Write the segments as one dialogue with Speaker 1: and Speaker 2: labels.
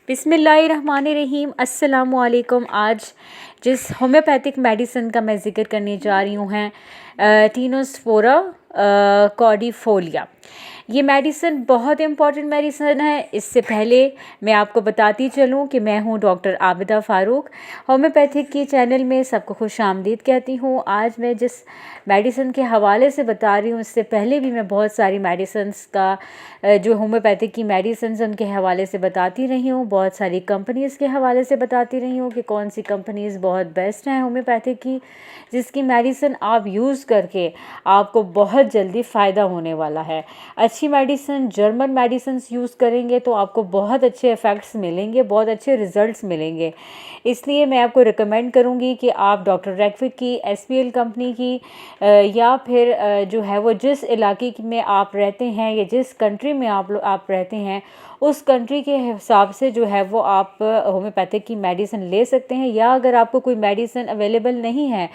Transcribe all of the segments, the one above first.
Speaker 1: बिस्मिल्लाहिर्रहमानिर्रहीम। अस्सलामुअलैकुम। आज जिस होम्योपैथिक मेडिसिन का मैं ज़िक्र करने जा रही हूँ है टीनोस्फोरा कॉर्डिफोलिया। ये मेडिसिन बहुत इम्पॉर्टेंट मेडिसिन है। इससे पहले मैं आपको बताती चलूँ कि मैं हूँ डॉक्टर आबिदा फ़ारूक। होम्योपैथिक की चैनल में सबको खुशामदीद कहती हूँ। आज मैं जिस मेडिसिन के हवाले से बता रही हूँ, इससे पहले भी मैं बहुत सारी मेडिसिन्स का जो होम्योपैथिक की मेडिसिन उनके हवाले से बताती रही हूँ। बहुत सारी कंपनीज़ के हवाले से बताती रही हूँ कि कौन सी कंपनीज़ बहुत बेस्ट हैं होम्योपैथिक की, जिसकी मेडिसिन आप यूज़ करके आपको बहुत जल्दी फ़ायदा होने वाला है। अच्छी मेडिसिन, जर्मन मेडिसिन यूज़ करेंगे तो आपको बहुत अच्छे इफ़ेक्ट्स मिलेंगे, बहुत अच्छे रिज़ल्ट्स मिलेंगे। इसलिए मैं आपको रिकमेंड करूँगी कि आप डॉक्टर रैकफिट की, एसपीएल कंपनी की या फिर जो है वो जिस इलाके में आप रहते हैं या जिस कंट्री में आप रहते हैं उस कंट्री के हिसाब से जो है वो आप होम्योपैथिक की मेडिसिन ले सकते हैं। या अगर आपको कोई मेडिसिन अवेलेबल नहीं है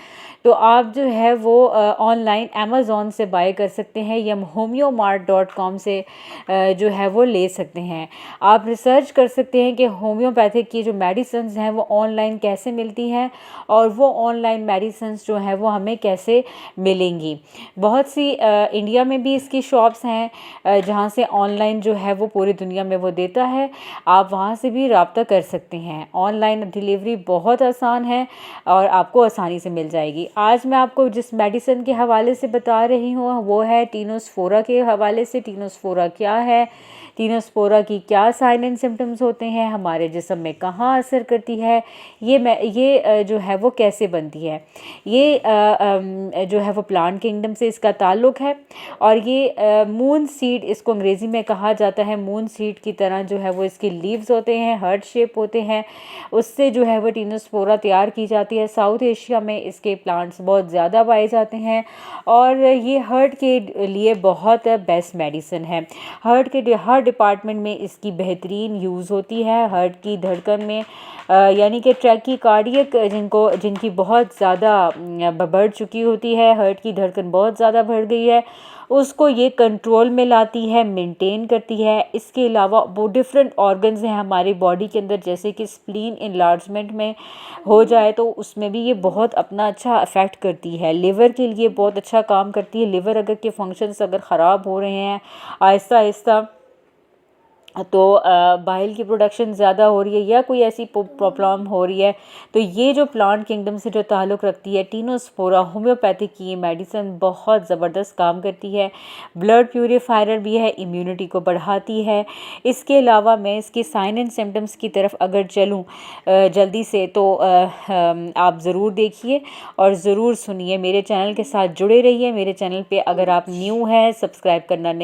Speaker 1: तो आप जो है वो ऑनलाइन अमेज़ॉन से बाय कर सकते हैं या homeomart.com से जो है वो ले सकते हैं। आप रिसर्च कर सकते हैं कि होम्योपैथिक की जो मेडिसिन्स हैं वो ऑनलाइन कैसे मिलती हैं और वो ऑनलाइन मेडिसिन्स जो हैं वो हमें कैसे मिलेंगी। बहुत सी इंडिया में भी इसकी शॉप्स हैं जहाँ से ऑनलाइन जो है वो पूरी दुनिया में वो देता है। आप वहाँ से भी रब्ता कर सकते हैं। ऑनलाइन डिलीवरी बहुत आसान है और आपको आसानी से मिल जाएगी। आज मैं आपको जिस मेडिसिन के हवाले से बता रही हूँ वो है टीनोस्फोरा के हवाले से। टीनोस्फोरा क्या है, टीनोस्फोरा की क्या साइन एंड सिम्टम्स होते हैं, हमारे जिस्म में कहाँ असर करती है, ये जो है वो कैसे बनती है। ये जो है वो प्लांट किंगडम से इसका ताल्लुक़ है और ये मून सीड इसको अंग्रेज़ी में कहा जाता है। मून सीड की तरह जो है वो इसके लीव्स होते हैं, हार्ट शेप होते हैं, उससे जो है वो टीनोस्फोरा तैयार की जाती है। साउथ एशिया में इसके प्लांट्स बहुत ज़्यादा पाए जाते हैं और ये हार्ट के लिए बहुत बेस्ट मेडिसिन है। हार्ट के हर डिपार्टमेंट में इसकी बेहतरीन यूज़ होती है। हार्ट की धड़कन में यानी कि ट्रैकीकार्डियक जिनकी बहुत ज़्यादा बढ़ चुकी होती है, हार्ट की धड़कन बहुत ज़्यादा बढ़ गई है, उसको ये कंट्रोल में लाती है, मेंटेन करती है। इसके अलावा वो डिफरेंट ऑर्गन्स हैं हमारी बॉडी के अंदर, जैसे कि स्प्लीन इनलार्जमेंट में हो जाए तो उसमें भी ये बहुत अपना अच्छा इफ़ेक्ट करती है। लिवर के लिए बहुत अच्छा काम करती है। लिवर अगर के फंक्शंस अगर ख़राब हो रहे हैं आहिस्ता आहिस्ता, तो बाइल की प्रोडक्शन ज़्यादा हो रही है या कोई ऐसी प्रॉब्लम हो रही है, तो ये जो प्लांट किंगडम से जो ताल्लुक़ रखती है टीनोस्फोरा होम्योपैथिक की ये मेडिसिन बहुत ज़बरदस्त काम करती है। ब्लड प्यूरीफायर भी है, इम्यूनिटी को बढ़ाती है। इसके अलावा मैं इसके साइन एंड सिम्टम्स की तरफ अगर चलूँ जल्दी से, तो आप ज़रूर देखिए और ज़रूर सुनिए। मेरे चैनल के साथ जुड़े रहिए। मेरे चैनल पे अगर आप न्यू हैं सब्सक्राइब करना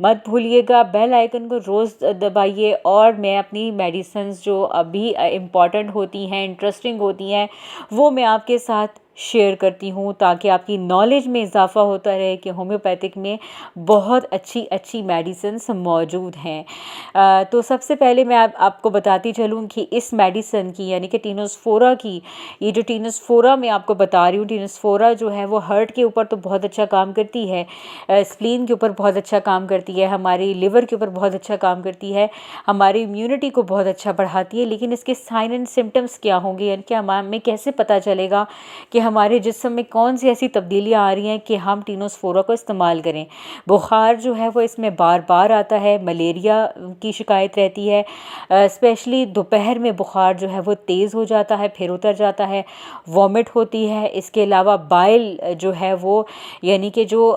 Speaker 1: मत भूलिएगा। बेल आइकन को रोज़ दबाइए और मैं अपनी मेडिसिन्स जो अभी इम्पॉर्टेंट होती हैं, इंटरेस्टिंग होती हैं, वो मैं आपके साथ शेयर करती हूँ ताकि आपकी नॉलेज में इजाफ़ा होता रहे कि होम्योपैथिक में बहुत अच्छी अच्छी मेडिसिन्स मौजूद हैं। तो सबसे पहले मैं आपको बताती चलूँ कि इस मेडिसिन की यानी कि टीनोस्फोरा की, ये जो टीनोस्फोरा मैं आपको बता रही हूँ, टीनोस्फोरा जो है वो हार्ट के ऊपर तो बहुत अच्छा काम करती है, स्प्लीन के ऊपर बहुत अच्छा काम करती है, हमारी लिवर के ऊपर बहुत अच्छा काम करती है, हमारी इम्यूनिटी को बहुत अच्छा बढ़ाती है। लेकिन इसके साइन एंड सिम्टम्स क्या होंगे, यानी कि हमें कैसे पता चलेगा कि हमारे जिस्म में कौन सी ऐसी तब्दीलियां आ रही हैं कि हम टीनोस्फोरा को इस्तेमाल करें। बुखार जो है वो इसमें बार बार आता है, मलेरिया की शिकायत रहती है, स्पेशली दोपहर में बुखार जो है वो तेज़ हो जाता है फिर उतर जाता है, वॉमिट होती है। इसके अलावा बाइल जो है वो यानी कि जो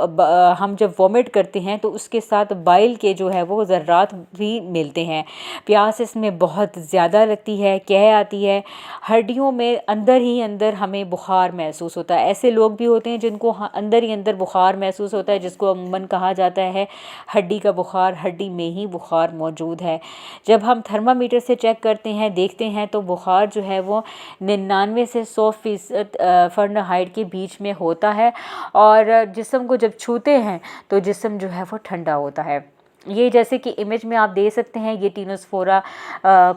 Speaker 1: हम जब वॉमिट करते हैं तो उसके साथ बाइल के जो है वो ज़र्रात भी मिलते हैं। प्यास इसमें बहुत ज़्यादा लगती है, कह आती है, हड्डियों में अंदर ही अंदर हमें बुखार महसूस होता है। ऐसे लोग भी होते हैं जिनको अंदर ही अंदर बुखार महसूस होता है, जिसको अमूमन कहा जाता है हड्डी का बुखार, हड्डी में ही बुखार मौजूद है। जब हम थर्मामीटर से चेक करते हैं, देखते हैं, तो बुखार जो है वो 99 से 100% फ़ारेनहाइट के बीच में होता है और जिस्म को जब छूते हैं तो जिस्म जो है वो ठंडा होता है। ये जैसे कि इमेज में आप दे सकते हैं, ये टीनोस्फोरा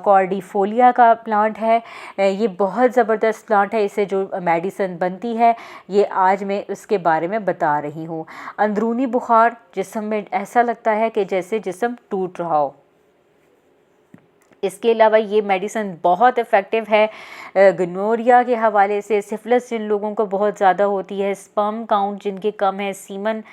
Speaker 1: कॉर्डिफोलिया का प्लांट है। ये बहुत ज़बरदस्त प्लांट है, इससे जो मेडिसिन बनती है ये आज मैं उसके बारे में बता रही हूँ। अंदरूनी बुखार, जिस्म में ऐसा लगता है कि जैसे जिस्म टूट रहा हो। इसके अलावा ये मेडिसिन बहुत इफ़ेक्टिव है गनोरिया के हवाले से। सिफिलिस जिन लोगों को बहुत ज़्यादा होती है, स्पर्म काउंट जिनके कम है, सीमन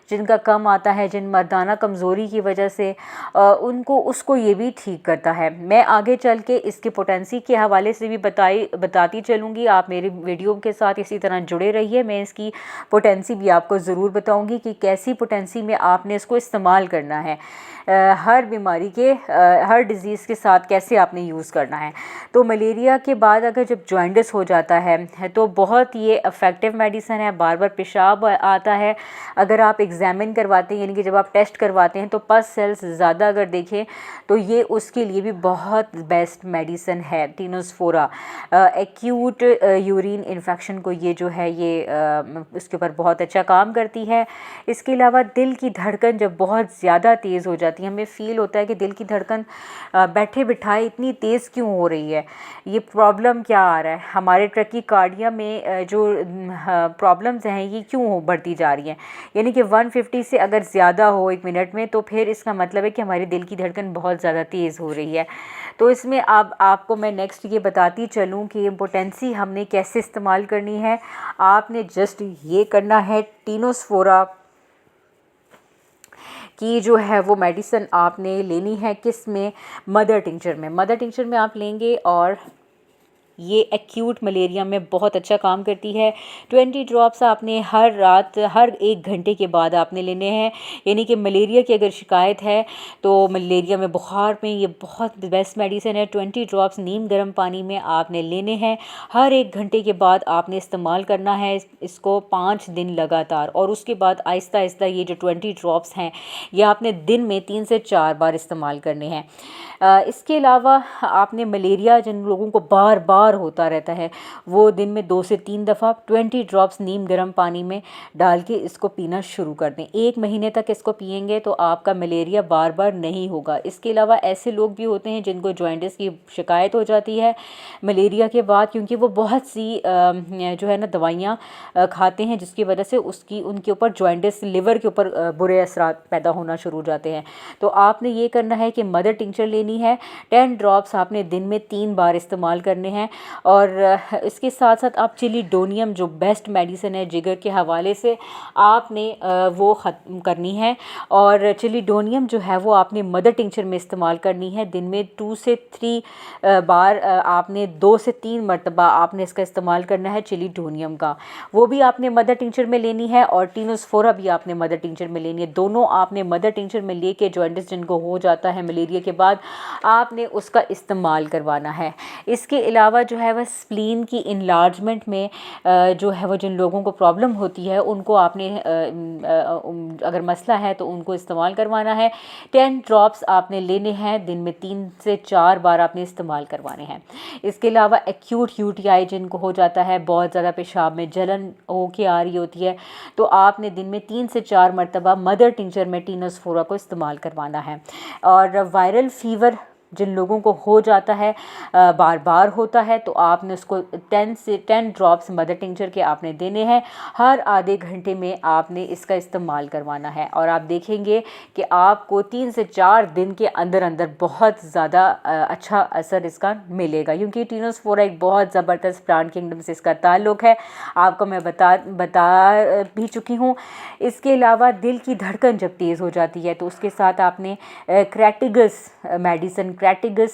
Speaker 1: जिनका कम आता है, जिन मर्दाना कमज़ोरी की वजह से उनको उसको ये भी ठीक करता है। मैं आगे चल के इसकी पोटेंसी के हवाले से भी बताती चलूँगी। आप मेरी वीडियो के साथ इसी तरह जुड़े रहिए। मैं इसकी पोटेंसी भी आपको ज़रूर बताऊँगी कि कैसी पोटेंसी में आपने इसको इस्तेमाल करना है, हर बीमारी के हर डिज़ीज़ के साथ कैसे आपने यूज़ करना है। तो मलेरिया के बाद अगर जब जॉइंटिस हो जाता है तो बहुत ये इफ़ेक्टिव मेडिसिन है। बार बार पेशाब आता है, अगर आप एग्ज़ामिन करवाते हैं यानी कि जब आप टेस्ट करवाते हैं तो पस सेल्स ज़्यादा अगर देखें तो ये उसके लिए भी बहुत बेस्ट मेडिसिन है टीनोस्फोरा। एक्यूट यूरिन इन्फेक्शन को ये जो है ये इसके ऊपर बहुत अच्छा काम करती है। इसके अलावा दिल की धड़कन जब बहुत ज़्यादा तेज़ हो जाती है, हमें फ़ील होता है कि दिल की धड़कन बैठे बिठाए इतनी तेज़ क्यों हो रही है, ये प्रॉब्लम क्या आ रहा है, हमारे ट्रकीकार्डिया में जो प्रॉब्लम्स हैं ये क्यों बढ़ती जा रही हैं। यानी कि 150 से अगर ज़्यादा हो 1 मिनट में तो फिर इसका मतलब है कि हमारी दिल की धड़कन बहुत ज़्यादा तेज़ हो रही है। तो इसमें आपको मैं नेक्स्ट ये बताती चलूँ कि पोटेंसी हमने कैसे इस्तेमाल करनी है। आपने जस्ट ये करना है, टीनोस्फोरा की जो है वो मेडिसिन आपने लेनी है किस में, मदर टिंचर में। मदर टिंचर में आप लेंगे और ये एक्यूट मलेरिया में बहुत अच्छा काम करती है। 20 ड्रॉप्स आपने हर रात हर 1 घंटे के बाद आपने लेने हैं। यानी कि मलेरिया की अगर शिकायत है तो मलेरिया में, बुखार में ये बहुत बेस्ट मेडिसिन है। 20 ड्रॉप्स नीम गर्म पानी में आपने लेने हैं, हर 1 घंटे के बाद आपने इस्तेमाल करना है इसको 5 दिन लगातार। और उसके बाद आहिस्ता आहिस्ता ये जो 20 ड्रॉप्स हैं ये आपने दिन में 3 से 4 बार इस्तेमाल करने हैं। इसके अलावा आपने मलेरिया जिन लोगों को बार बार होता रहता है वो दिन में 2 से 3 दफ़ा 20 ड्रॉप्स नीम गर्म पानी में डाल के इसको पीना शुरू कर दें। 1 महीने तक इसको पिएंगे तो आपका मलेरिया बार बार नहीं होगा। इसके अलावा ऐसे लोग भी होते हैं जिनको जॉइंटिस की शिकायत हो जाती है मलेरिया के बाद, क्योंकि वो बहुत सी जो है ना दवाइयाँ खाते हैं जिसकी वजह से उनके ऊपर जॉइंटिस, लिवर के ऊपर बुरे असरात पैदा होना शुरू हो जाते हैं। तो आपने ये करना है कि मदर टिंचर लेनी है, 10 ड्रॉप्स आपने दिन में 3 बार इस्तेमाल करने हैं। और इसके साथ साथ आप चिलीडोनियम जो बेस्ट मेडिसिन है जिगर के हवाले से आपने वो ख़त्म करनी है। और चिलीडोनियम जो है वो आपने मदर टिंचर में इस्तेमाल करनी है। दिन में 2 से 3 बार आपने 2 से 3 मरतबा आपने इसका इस्तेमाल करना है चिलीडोनियम का, वो भी आपने मदर टिंचर में लेनी है। और टीनोस्फोरा भी आपने मदर टिंचर में लेनी है। दोनों आपने मदर टिंचर में लेके जॉइंटिस जिनको हो जाता है मलेरिया के बाद आपने उसका इस्तेमाल करवाना है। इसके अलावा जो है वह स्प्लीन की इनलार्जमेंट में जो है वो जिन लोगों को प्रॉब्लम होती है उनको आपने अगर मसला है तो उनको इस्तेमाल करवाना है। 10 ड्रॉप्स आपने लेने हैं, दिन में 3 से 4 बार आपने इस्तेमाल करवाने हैं। इसके अलावा एक्यूट यूटीआई जिनको हो जाता है, बहुत ज़्यादा पेशाब में जलन हो के आ रही होती है, तो आपने दिन में 3 से 4 मरतबा मदर टिंचर में टीनोस्फोरा को इस्तेमाल करवाना है। और वायरल फीवर जिन लोगों को हो जाता है, बार बार होता है, तो आपने उसको 10 ड्रॉप्स मदर टिंचर के आपने देने हैं। हर आधे घंटे में आपने इसका इस्तेमाल करवाना है। और आप देखेंगे कि आपको 3 से 4 दिन के अंदर अंदर बहुत ज़्यादा अच्छा असर इसका मिलेगा, क्योंकि टीनोस्फोरा एक बहुत ज़बरदस्त प्लांट किंगडम से इसका ताल्लुक़ है, आपको मैं बता भी चुकी हूँ। इसके अलावा दिल की धड़कन जब तेज़ हो जाती है तो उसके साथ आपने क्रैटिगस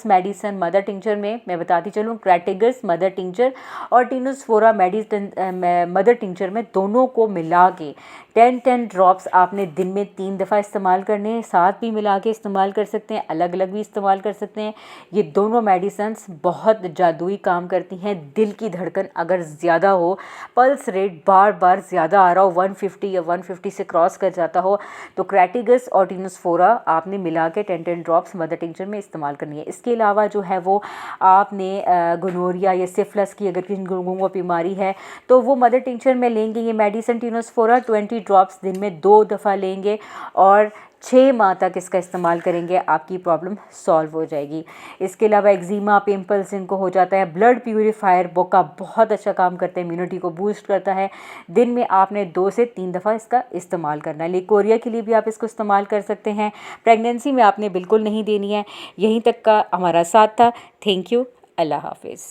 Speaker 1: मेडिसिन मदर टिंचर में मैं बताती चलूँ, क्रैटिगस मदर टिंचर और टीनोस्फोरा मेडिसिन मदर टिंचर में दोनों को मिला के 10 ड्रॉप्स आपने दिन में 3 दफ़ा इस्तेमाल करने हैं। साथ भी मिला के इस्तेमाल कर सकते हैं, अलग अलग भी इस्तेमाल कर सकते हैं। ये दोनों मेडिसिन्स बहुत जादुई काम करती हैं। दिल की धड़कन अगर ज़्यादा हो, पल्स रेट बार बार ज़्यादा आ रहा हो, 150 या 150 से क्रॉस कर जाता हो, तो क्रैटिगस और टीनोस्फोरा आपने मिला के 10 ड्रॉप्स मदर टिंचर में इस्तेमाल करनी है। इसके अलावा जो है वो आपने गोनोरिया या सिफिलिस की अगर किन लोगों को बीमारी है तो वो मदर टिंचर में लेंगे ये मेडिसिन टीनोस्फोरा, 20 ड्रॉप्स दिन में 2 दफ़ा लेंगे और 6 माह तक इसका इस्तेमाल करेंगे, आपकी प्रॉब्लम सॉल्व हो जाएगी। इसके अलावा एक्जिमा, पिंपल्स जिनको हो जाता है, ब्लड प्यूरीफायर बोका बहुत अच्छा काम करता है, इम्यूनिटी को बूस्ट करता है। दिन में आपने 2 से 3 दफ़ा इसका इस्तेमाल करना है। लिकोरिया के लिए भी आप इसको इस्तेमाल कर सकते हैं। प्रेगनेंसी में आपने बिल्कुल नहीं देनी है। यहीं तक का हमारा साथ था। Thank you. अल्लाह हाफिज़।